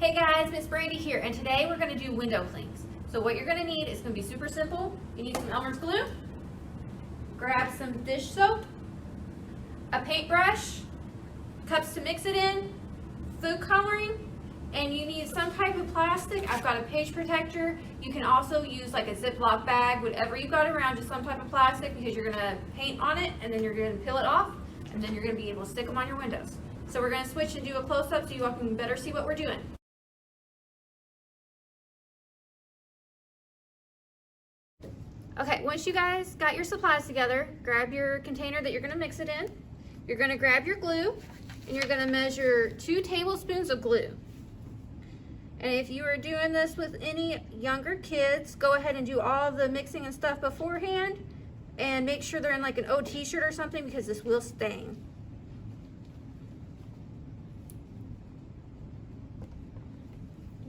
Hey guys, Miss Brandy here, and today we're going to do window clings. So what you're going to need is going to be super simple. You need some Elmer's glue, grab some dish soap, a paintbrush, cups to mix it in, food coloring, and you need some type of plastic. I've got a page protector. You can also use like a Ziploc bag, whatever you've got around, just some type of plastic, because you're going to paint on it and then you're going to peel it off and then you're going to be able to stick them on your windows. So we're going to switch and do a close-up so you all can better see what we're doing. Okay, once you guys got your supplies together, grab your container that you're going to mix it in. You're going to grab your glue and you're going to measure 2 tablespoons of glue. And if you are doing this with any younger kids, go ahead and do all the mixing and stuff beforehand and make sure they're in like an old t-shirt or something, because this will stain.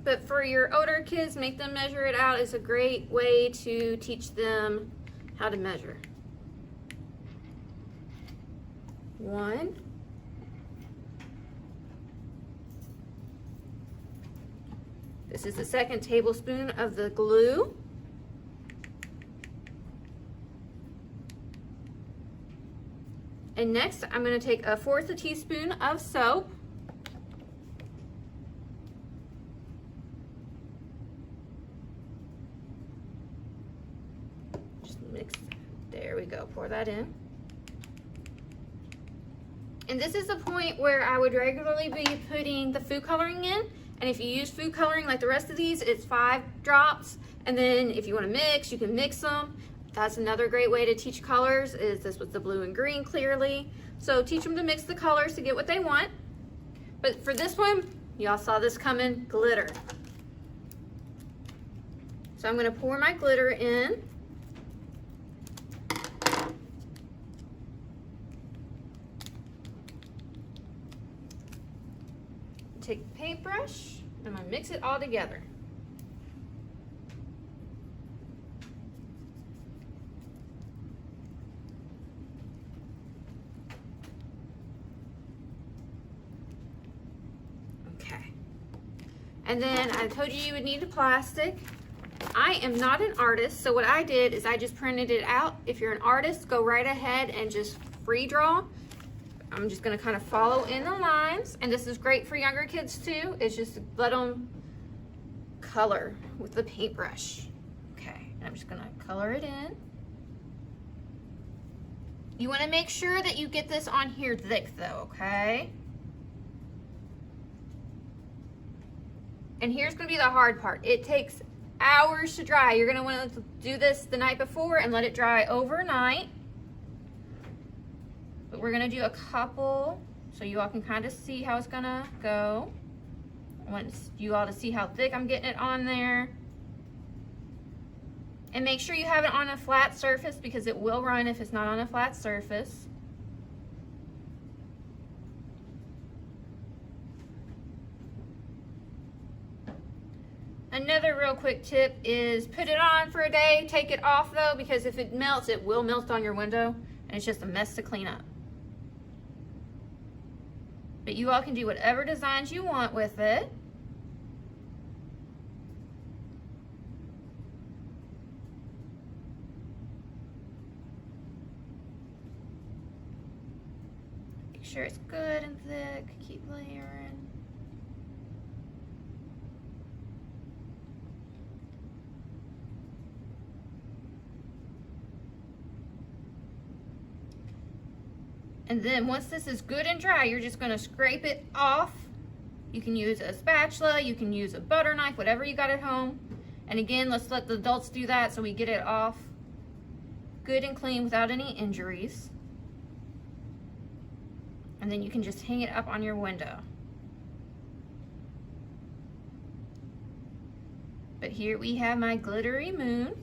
But for your older kids, make them measure it out. It's a great way to teach them how to measure. 1. This is the 2nd tablespoon of the glue. And next, I'm going to take 1/4 teaspoon of soap. Mix. There we go. Pour that in. And this is the point where I would regularly be putting the food coloring in. And if you use food coloring like the rest of these, it's 5 drops. And then if you want to mix, you can mix them. That's another great way to teach colors, is this with the blue and green clearly. So teach them to mix the colors to get what they want. But for this one, y'all saw this coming, glitter. So I'm going to pour my glitter in. Take the paintbrush, and I'm going to mix it all together. Okay. And then I told you would need the plastic. I am not an artist, so what I did is I just printed it out. If you're an artist, go right ahead and just free draw. I'm just going to kind of follow in the lines, and this is great for younger kids too. It's just let them color with the paintbrush. Okay, and I'm just going to color it in. You want to make sure that you get this on here thick though, okay? And here's going to be the hard part. It takes hours to dry. You're going to want to do this the night before and let it dry overnight. But we're gonna do a couple so you all can kind of see how it's gonna go. I want you all to see how thick I'm getting it on there. And make sure you have it on a flat surface, because it will run if it's not on a flat surface. Another real quick tip is put it on for a day, take it off though, because if it melts, it will melt on your window and it's just a mess to clean up. But you all can do whatever designs you want with it. Make sure it's good and thick. Keep layering. And then once this is good and dry, you're just going to scrape it off. You can use a spatula, you can use a butter knife, whatever you got at home. And again, let's let the adults do that so we get it off good and clean without any injuries. And then you can just hang it up on your window. But here we have my glittery moon.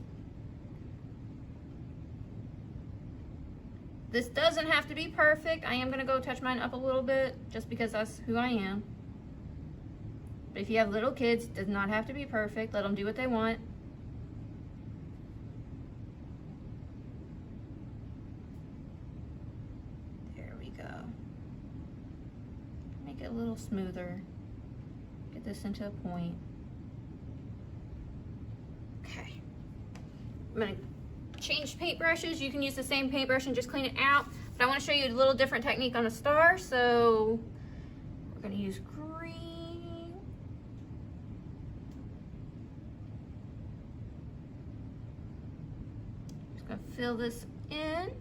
This doesn't have to be perfect. I am gonna go touch mine up a little bit just because that's who I am. But if you have little kids, it does not have to be perfect. Let them do what they want. There we go. Make it a little smoother. Get Get this into a point. Okay. I'm gonna change paintbrushes. You can use the same paintbrush and just clean it out. But I want to show you a little different technique on a star. So we're gonna use green. Just gonna fill this in.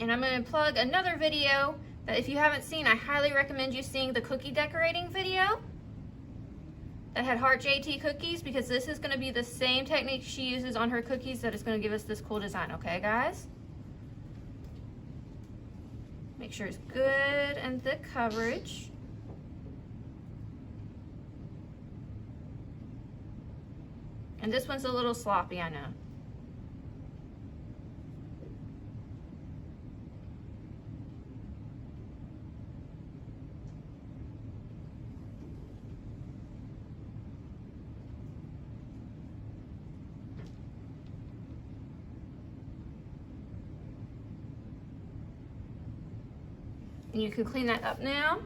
And I'm going to plug another video that if you haven't seen, I highly recommend you seeing the cookie decorating video that had heart JT cookies, because this is going to be the same technique she uses on her cookies that is going to give us this cool design. Okay, guys? Make sure it's good and thick coverage. And this one's a little sloppy, I know. And you can clean that up now.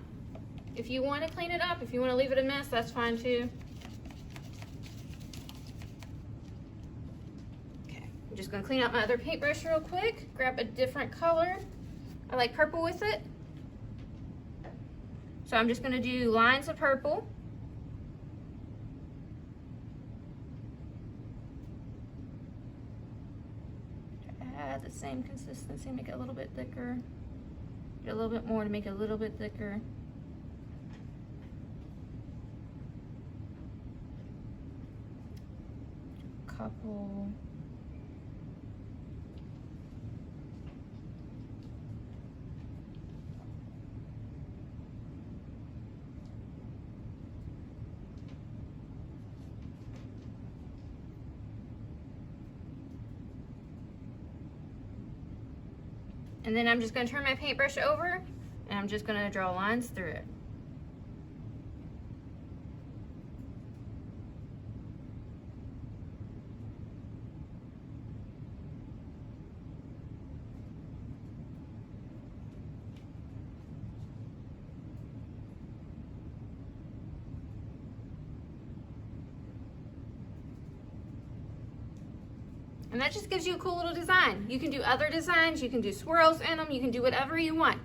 If you want to clean it up, if you want to leave it a mess, that's fine too. Okay, I'm just going to clean out my other paintbrush real quick. Grab a different color. I like purple with it. So I'm just going to do lines of purple. Add the same consistency, make it a little bit thicker. Get a little bit more to make it a little bit thicker. Couple. And then I'm just going to turn my paintbrush over and I'm just going to draw lines through it. And that just gives you a cool little design. You can do other designs, you can do swirls in them, you can do whatever you want.